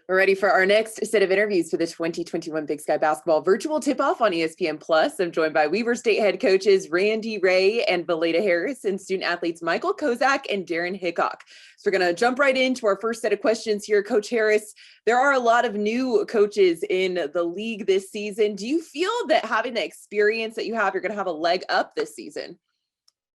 We're ready for our next set of interviews for the 2021 Big Sky Basketball Virtual Tip-Off on ESPN Plus. I'm joined by Weber State head coaches Randy Ray and Belita Harris and student athletes Michael Kozak and Darren Hickok. So we're going to jump right into our first set of questions here. Coach Harris, there are a lot of new coaches in the league this season. Do you feel that having the experience that you have, you're going to have a leg up this season?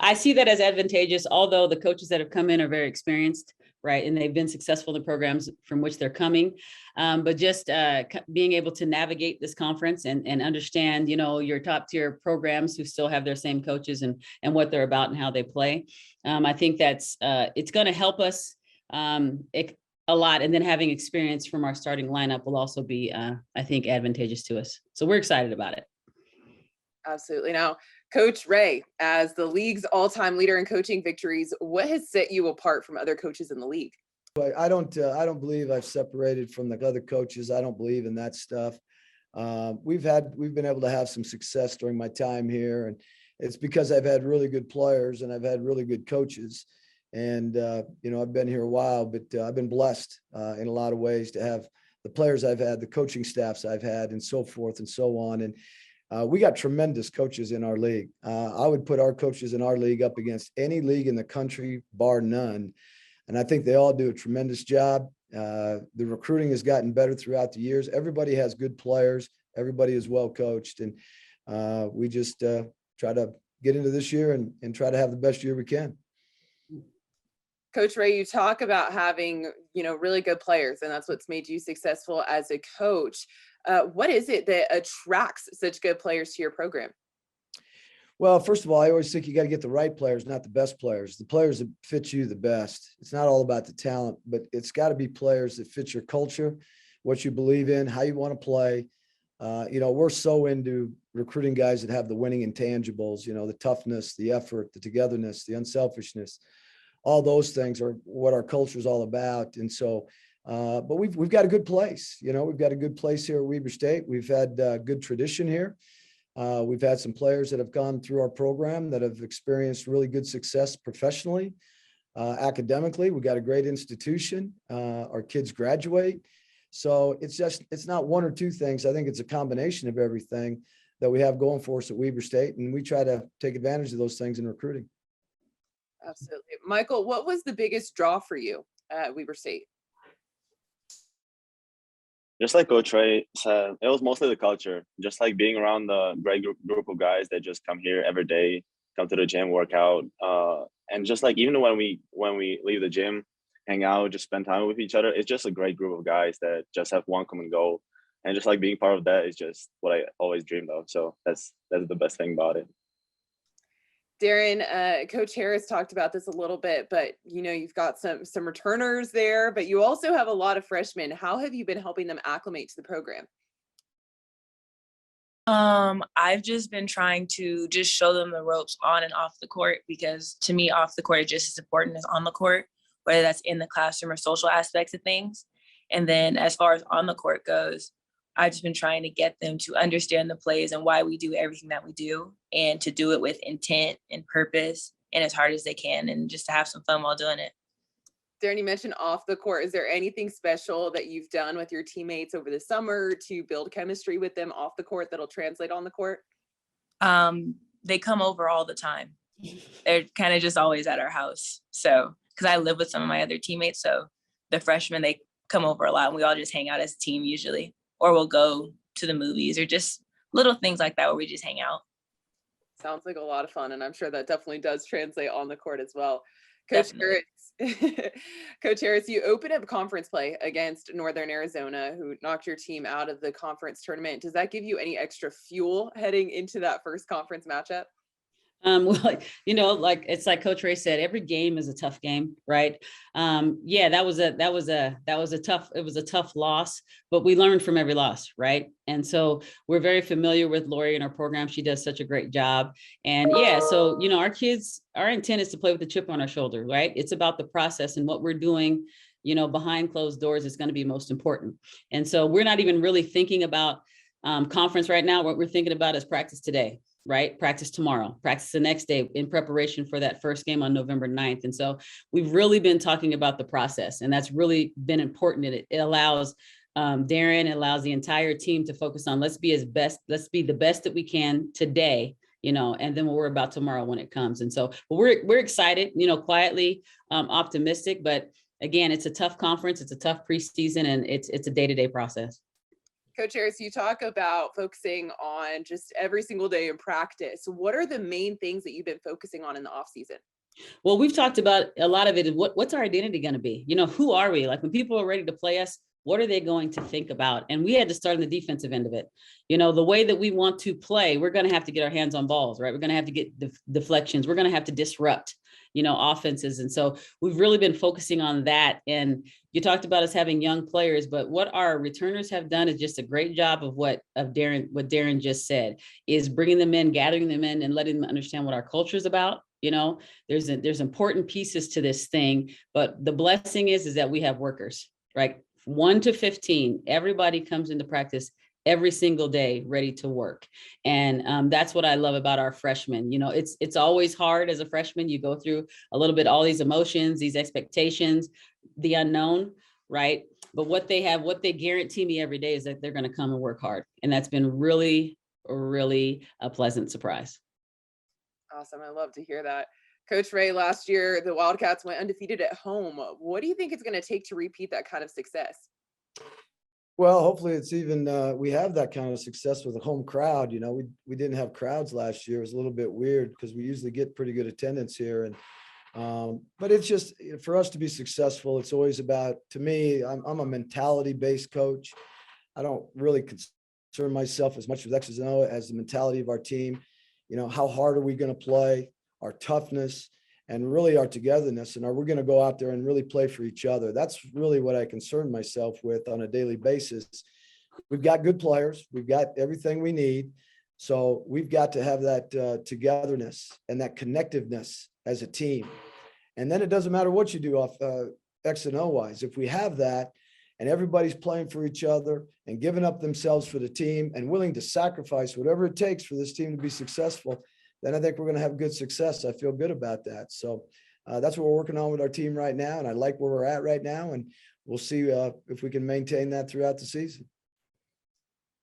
I see that as advantageous, although the coaches that have come in are very experienced, right? And they've been successful in the programs from which they're coming. But just being able to navigate this conference and understand, your top tier programs who still have their same coaches and what they're about and how they play. I think that's it's going to help us a lot. And then having experience from our starting lineup will also be, I think, advantageous to us. So we're excited about it. Absolutely. Now, Coach Ray, as the league's all-time leader in coaching victories, what has set you apart from other coaches in the league? I don't believe I've separated from the other coaches. I don't believe in that stuff. We've been able to have some success during my time here, and it's because I've had really good players and I've had really good coaches. And I've been here a while, but I've been blessed in a lot of ways to have the players I've had, the coaching staffs I've had, and so forth and so on. And we got tremendous coaches in our league. I would put our coaches in our league up against any league in the country, bar none. And I think they all do a tremendous job. The recruiting has gotten better throughout the years. Everybody has good players. Everybody is well coached. And we just try to get into this year and try to have the best year we can. Coach Ray, you talk about having, really good players, and that's what's made you successful as a coach. What is it that attracts such good players to your program? Well, first of all, I always think you got to get the right players, not the best players. The players that fit you the best. It's not all about the talent, but it's got to be players that fit your culture, what you believe in, how you want to play. We're so into recruiting guys that have the winning intangibles, the toughness, the effort, the togetherness, the unselfishness. All those things are what our culture is all about. And so, but we've got a good place. We've got a good place here at Weber State. We've had good tradition here. We've had some players that have gone through our program that have experienced really good success professionally, academically. We've got a great institution. Our kids graduate. So it's not one or two things. I think it's a combination of everything that we have going for us at Weber State. And we try to take advantage of those things in recruiting. Absolutely. Michael, what was the biggest draw for you at Weber State? Just like Coach Ray said, it was mostly the culture, just like being around the great group of guys that just come here every day, come to the gym, work out. And just like, even when we leave the gym, hang out, just spend time with each other, it's just a great group of guys that just have one common goal. And just like being part of that is just what I always dreamed of. So that's the best thing about it. Darren, Coach Harris talked about this a little bit, but you've got some returners there, but you also have a lot of freshmen. How have you been helping them acclimate to the program? I've just been trying to just show them the ropes on and off the court, because to me, off the court is just as important as on the court, whether that's in the classroom or social aspects of things. And then as far as on the court goes, I've just been trying to get them to understand the plays and why we do everything that we do, and to do it with intent and purpose and as hard as they can, and just to have some fun while doing it. Darren, you mentioned off the court. Is there anything special that you've done with your teammates over the summer to build chemistry with them off the court that'll translate on the court? They come over all the time. They're kind of just always at our house. So, because I live with some of my other teammates, so the freshmen, they come over a lot, and we all just hang out as a team usually. Or we'll go to the movies, or just little things like that where we just hang out. Sounds like a lot of fun, and I'm sure that definitely does translate on the court as well. Coach Harris, Coach Harris, you opened up conference play against Northern Arizona, who knocked your team out of the conference tournament. Does that give you any extra fuel heading into that first conference matchup? Well, it's like Coach Ray said, every game is a tough game, right? That was a tough loss, but we learned from every loss, right? And so we're very familiar with Lori and our program. She does such a great job. And so, our kids, our intent is to play with a chip on our shoulder, right? It's about the process, and what we're doing, behind closed doors is going to be most important. And so we're not even really thinking about conference right now. What we're thinking about is practice today. right? Practice tomorrow, practice the next day in preparation for that first game on November 9th. And so we've really been talking about the process, and that's really been important. It allows Darren, it allows the entire team to focus on let's be the best that we can today, and then we'll worry about tomorrow when it comes. And so we're excited, quietly optimistic, but again, it's a tough conference, it's a tough preseason, and it's a day-to-day process. Coach Harris, you talk about focusing on just every single day in practice. What are the main things that you've been focusing on in the off season? Well, we've talked about a lot of it. What's our identity going to be? Who are we? Like when people are ready to play us, what are they going to think about? And we had to start on the defensive end of it. The way that we want to play, we're going to have to get our hands on balls, right? We're going to have to get deflections. We're going to have to disrupt, offenses. And so we've really been focusing on that. And you talked about us having young players, but what our returners have done is just a great job of what Darren just said, is bringing them in, gathering them in, and letting them understand what our culture is about. There's important pieces to this thing, but the blessing is that we have workers, right? 1 to 15, everybody comes into practice every single day ready to work. And that's what I love about our freshmen. It's always hard as a freshman. You go through a little bit, all these emotions, these expectations, the unknown, right? But what they guarantee me every day is that they're going to come and work hard. And that's been really, really a pleasant surprise. Awesome. I love to hear that. Coach Ray, last year, the Wildcats went undefeated at home. What do you think it's going to take to repeat that kind of success? Well, hopefully it's even, we have that kind of success with a home crowd. We didn't have crowds last year. It was a little bit weird because we usually get pretty good attendance here. And, but it's just, for us to be successful, it's always about, to me, I'm a mentality-based coach. I don't really concern myself as much with X's and O as the mentality of our team. How hard are we going to play, our toughness, and really our togetherness, and are we going to go out there and really play for each other? That's really what I concern myself with on a daily basis. We've got good players. We've got everything we need. So we've got to have that togetherness and that connectiveness as a team. And then it doesn't matter what you do off X and O wise. If we have that and everybody's playing for each other and giving up themselves for the team and willing to sacrifice whatever it takes for this team to be successful, then I think we're going to have good success. I feel good about that. So that's what we're working on with our team right now. And I like where we're at right now. And we'll see if we can maintain that throughout the season.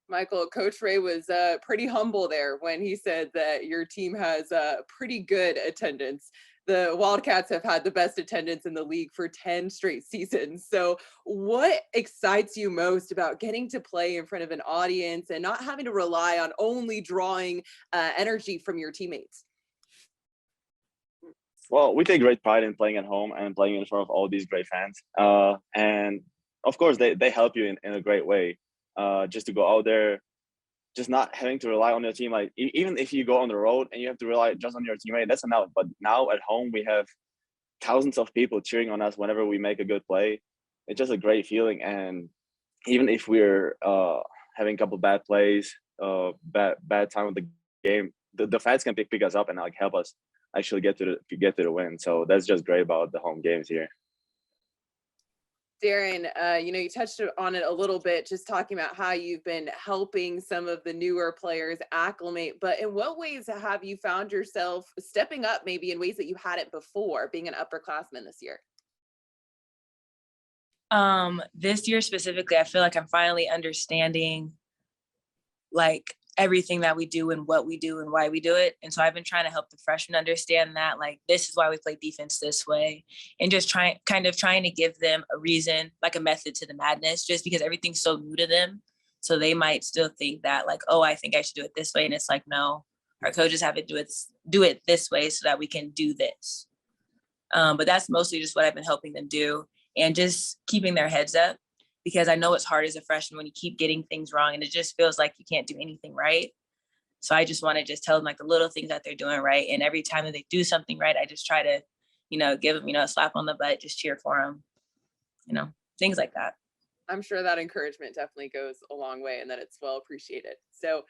Michael, Coach Ray was pretty humble there when he said that your team has pretty good attendance. The Wildcats have had the best attendance in the league for 10 straight seasons. So what excites you most about getting to play in front of an audience and not having to rely on only drawing energy from your teammates? Well, we take great pride in playing at home and playing in front of all these great fans. And of course, they help you in a great way. Just to go out there, just not having to rely on your team. Like even if you go on the road and you have to rely just on your teammate, that's enough. But now at home, we have thousands of people cheering on us whenever we make a good play. It's just a great feeling. And even if we're having a couple bad plays, bad time of the game, the fans can pick us up and like help us actually get to the win. So that's just great about the home games here. Darren, you touched on it a little bit, just talking about how you've been helping some of the newer players acclimate, but in what ways have you found yourself stepping up maybe in ways that you hadn't before, being an upperclassman this year? This year specifically, I feel like I'm finally understanding like everything that we do and what we do and why we do it. And so I've been trying to help the freshmen understand that, like, this is why we play defense this way, and just trying to give them a reason, like a method to the madness, just because everything's so new to them. So they might still think that like, oh, I think I should do it this way. And it's like, no, our coaches have it do it this way so that we can do this. But that's mostly just what I've been helping them do, and just keeping their heads up, because I know it's hard as a freshman when you keep getting things wrong and it just feels like you can't do anything right. So I just want to just tell them like the little things that they're doing right. And every time that they do something right, I just try to, give them, a slap on the butt, just cheer for them, things like that. I'm sure that encouragement definitely goes a long way and that it's well appreciated. So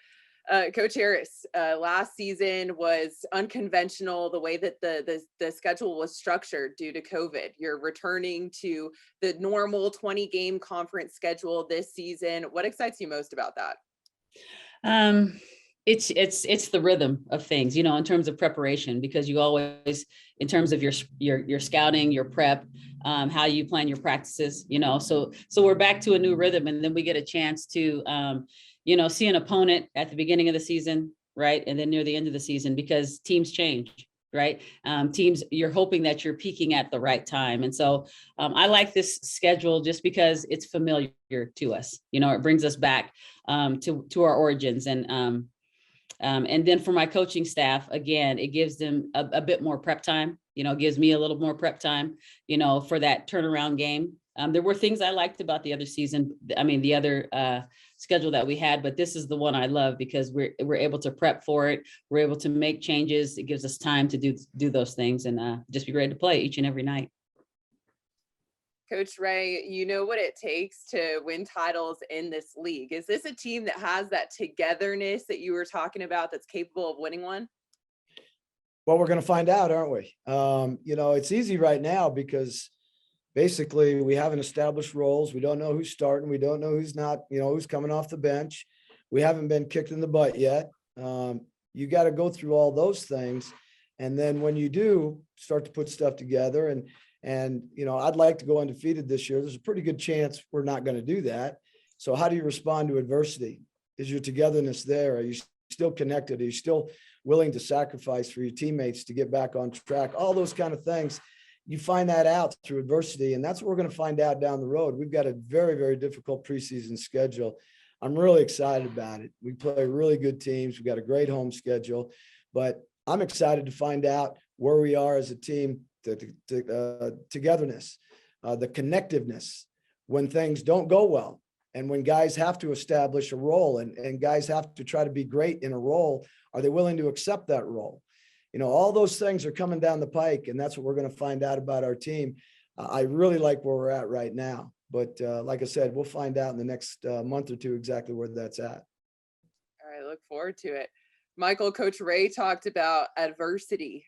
Coach Harris, last season was unconventional, the way that the schedule was structured due to COVID. You're returning to the normal 20-game conference schedule this season. What excites you most about that? It's the rhythm of things, you know, in terms of preparation, because you always, in terms of your scouting, your prep, how you plan your practices, you know, so we're back to a new rhythm, and then we get a chance to, you know, see an opponent at the beginning of the season, right, and then near the end of the season, because teams change, right? Teams, you're hoping that you're peaking at the right time, and so I like this schedule just because it's familiar to us. You know, it brings us back to our origins, and then for my coaching staff, again, it gives them a bit more prep time, you know, gives me a little more prep time, you know, for that turnaround game. There were things I liked about the other season. I mean, the other schedule that we had, but this is the one I love because we're able to prep for it. We're able to make changes. It gives us time to do those things and just be ready to play each and every night. Coach Ray, you know what it takes to win titles in this league. Is this a team that has that togetherness that you were talking about that's capable of winning one? Well, we're going to find out, aren't we? You know, it's easy right now because basically we haven't established roles. We don't know who's starting. We don't know who's not, you know, who's coming off the bench. We haven't been kicked in the butt yet. You got to go through all those things. And then when you do start to put stuff together and, you know, I'd like to go undefeated this year. There's a pretty good chance we're not going to do that. So how do you respond to adversity? Is your togetherness there? Are you still connected? Are you still willing to sacrifice for your teammates to get back on track? All those kind of things. You find that out through adversity, and that's what we're going to find out down the road. We've got a very, very difficult preseason schedule. I'm really excited about it. We play really good teams. We've got a great home schedule, but I'm excited to find out where we are as a team, the togetherness, the connectiveness when things don't go well. And when guys have to establish a role and guys have to try to be great in a role, are they willing to accept that role? You know, all those things are coming down the pike, and that's what we're going to find out about our team. I really like where we're at right now. But like I said, we'll find out in the next month or two exactly where that's at. All right, look forward to it. Michael, Coach Ray talked about adversity,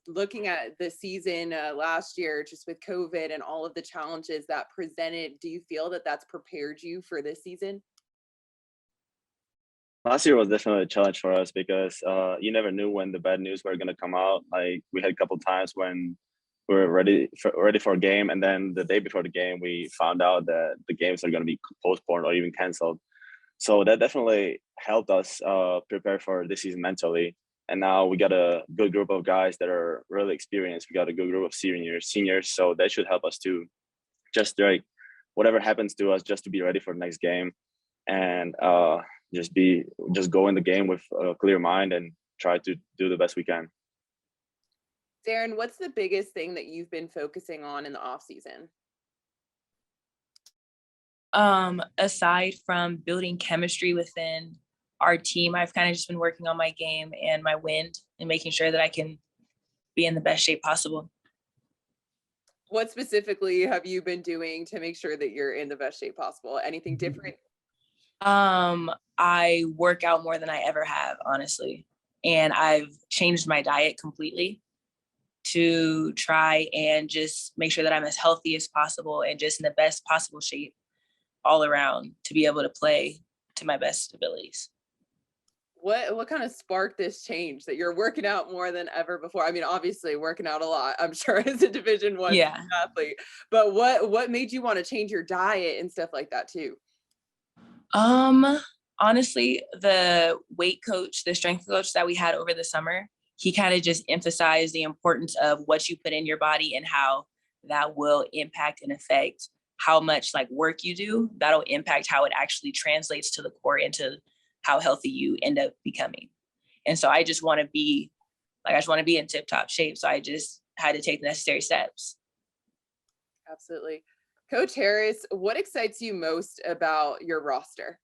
looking at the season last year, just with COVID and all of the challenges that presented. Do you feel that that's prepared you for this season? Last year was definitely a challenge for us because you never knew when the bad news were going to come out. Like we had a couple of times when we were ready for a game, and then the day before the game, we found out that the games are going to be postponed or even canceled. So that definitely helped us prepare for this season mentally. And now we got a good group of guys that are really experienced. We got a good group of seniors. So that should help us too. Just like whatever happens to us, just to be ready for the next game, and just go in the game with a clear mind and try to do the best we can. Darren, what's the biggest thing that you've been focusing on in the off season? Aside from building chemistry within our team, I've kind of just been working on my game and my wind and making sure that I can be in the best shape possible. What specifically have you been doing to make sure that you're in the best shape possible? Anything different? I work out more than I ever have, honestly. And I've changed my diet completely to try and just make sure that I'm as healthy as possible and just in the best possible shape all around to be able to play to my best abilities. What kind of sparked this change that you're working out more than ever before? I mean, obviously working out a lot, I'm sure, as a Division I athlete, but what made you want to change your diet and stuff like that too? Honestly, the weight coach, the strength coach that we had over the summer, he kind of just emphasized the importance of what you put in your body and how that will impact and affect how much like work you do. That'll impact how it actually translates to the court and to how healthy you end up becoming. And so I just want to be in tip top shape. So I just had to take the necessary steps. Absolutely. Coach Harris, what excites you most about your roster?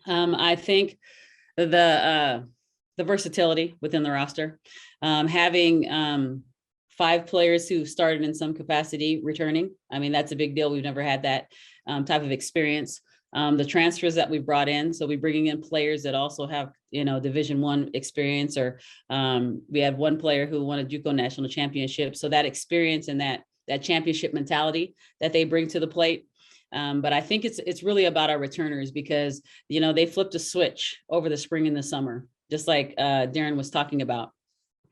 I think the versatility within the roster, having 5 players who started in some capacity returning. I mean, that's a big deal. We've never had that type of experience. The transfers that we brought in, so we're bringing in players that also have, you know, Division I experience, or we had one player who won a JUCO national championship. So that experience and that championship mentality that they bring to the plate, But I think it's really about our returners because, you know, they flipped a switch over the spring and the summer, just like Darren was talking about.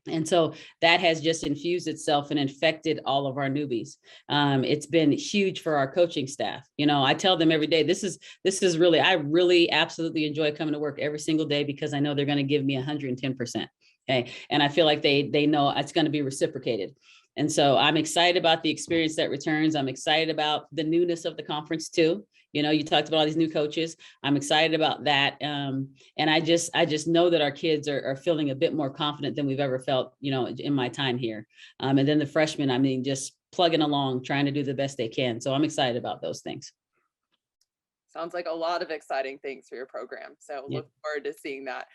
And so that has just infused itself and infected all of our newbies. It's been huge for our coaching staff. You know, I tell them every day, this is really, I really absolutely enjoy coming to work every single day because I know they're going to give me 110%. Okay. And I feel like they know it's going to be reciprocated. And so I'm excited about the experience that returns. I'm excited about the newness of the conference too. You know, you talked about all these new coaches. I'm excited about that. And I just know that our kids are feeling a bit more confident than we've ever felt, you know, in my time here. And then the freshmen, I mean, just plugging along, trying to do the best they can. So I'm excited about those things. Sounds like a lot of exciting things for your program. So look forward to seeing that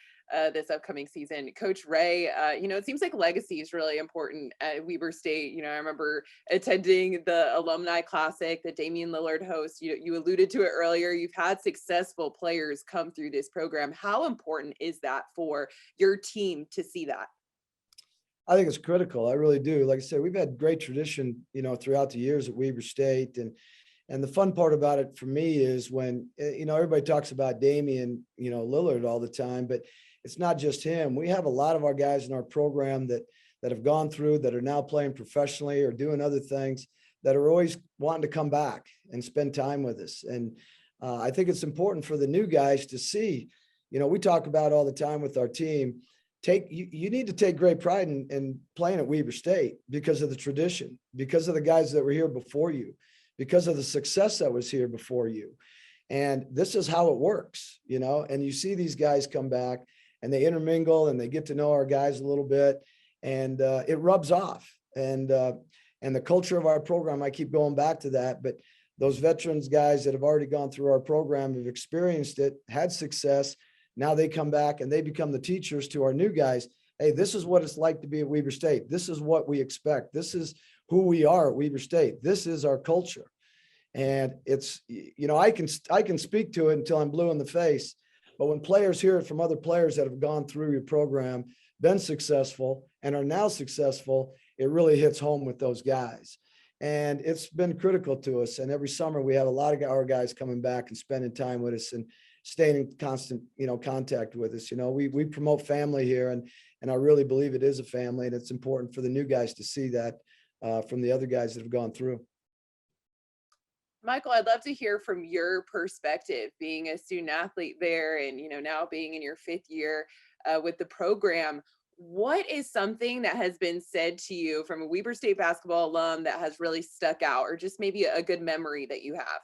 this upcoming season. Coach Ray, you know, it seems like legacy is really important at Weber State. You know, I remember attending the Alumni Classic that Damian Lillard hosts. You alluded to it earlier. You've had successful players come through this program. How important is that for your team to see that? I think it's critical. I really do. Like I said, we've had great tradition, you know, throughout the years at Weber State. And the fun part about it for me is when, you know, everybody talks about Damian, you know, Lillard all the time, but it's not just him. We have a lot of our guys in our program that have gone through, that are now playing professionally or doing other things, that are always wanting to come back and spend time with us. And I think it's important for the new guys to see, you know, we talk about all the time with our team, you need to take great pride in playing at Weber State because of the tradition, because of the guys that were here before you, because of the success that was here before you. And this is how it works, you know, and you see these guys come back and they intermingle and they get to know our guys a little bit, and it rubs off. And the culture of our program, I keep going back to that, but those veterans guys that have already gone through our program have experienced it, had success. Now they come back and they become the teachers to our new guys. Hey, this is what it's like to be at Weber State. This is what we expect. This is who we are at Weber State. This is our culture. And it's, you know, I can speak to it until I'm blue in the face, but when players hear it from other players that have gone through your program, been successful and are now successful, it really hits home with those guys. And it's been critical to us. And every summer we have a lot of our guys coming back and spending time with us and staying in constant, you know, contact with us. You know, we promote family here, and I really believe it is a family, and it's important for the new guys to see that from the other guys that have gone through. Michael, I'd love to hear from your perspective, being a student athlete there and, you know, now being in your 5th year with the program. What is something that has been said to you from a Weber State basketball alum that has really stuck out, or just maybe a good memory that you have?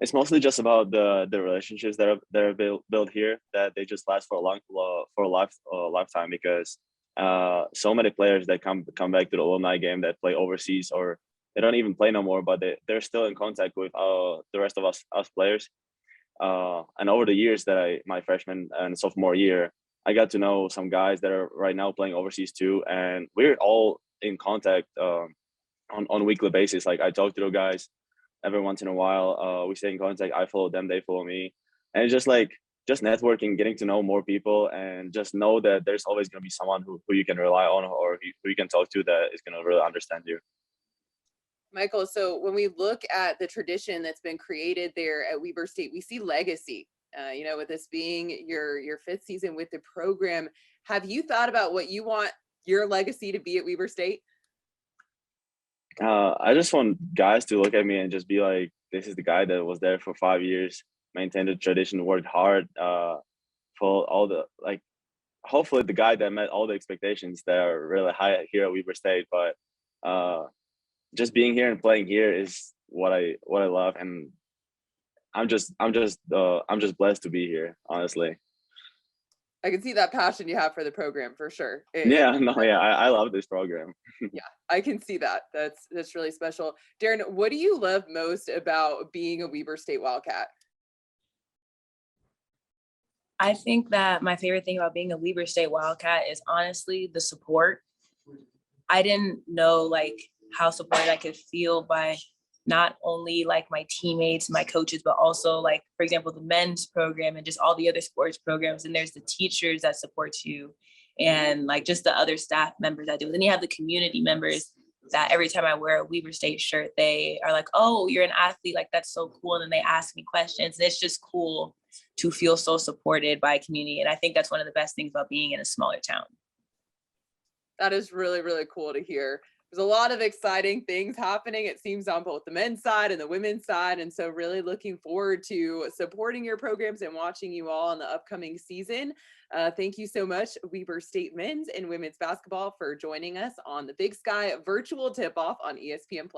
It's mostly just about the relationships that are built here, that they just last for a lifetime, because so many players that come back to the alumni game that play overseas, or they don't even play no more, but they're still in contact with the rest of us players. And over the years that my freshman and sophomore year, I got to know some guys that are right now playing overseas too, and we're all in contact on a weekly basis. Like, I talk to the guys every once in a while. We stay in contact. I follow them, they follow me, and it's just networking, getting to know more people, and just know that there's always going to be someone who you can rely on, or who you can talk to, that is going to really understand you. Michael, so when we look at the tradition that's been created there at Weber State, we see legacy. You know, with this being your 5th season with the program, have you thought about what you want your legacy to be at Weber State? I just want guys to look at me and just be like, this is the guy that was there for 5 years, maintained the tradition, worked hard for all the, like, hopefully the guy that met all the expectations that are really high here at Weber State. But just being here and playing here is what I love, and I'm just blessed to be here, honestly. I can see that passion you have for the program for sure. I love this program. Yeah, I can see that. That's really special. Darren, what do you love most about being a Weber State Wildcat? I think that my favorite thing about being a Weber State Wildcat is honestly the support. I didn't know like how supported I could feel by not only like my teammates, my coaches, but also like, for example, the men's program and just all the other sports programs. And there's the teachers that support you, and like just the other staff members that do. And then you have the community members that every time I wear a Weber State shirt, they are like, oh, you're an athlete. Like, that's so cool. And then they ask me questions. And it's just cool to feel so supported by a community. And I think that's one of the best things about being in a smaller town. That is really, really cool to hear. There's a lot of exciting things happening, it seems, on both the men's side and the women's side. And so really looking forward to supporting your programs and watching you all in the upcoming season. Thank you so much, Weber State men's and women's basketball, for joining us on the Big Sky virtual tip-off on ESPN+.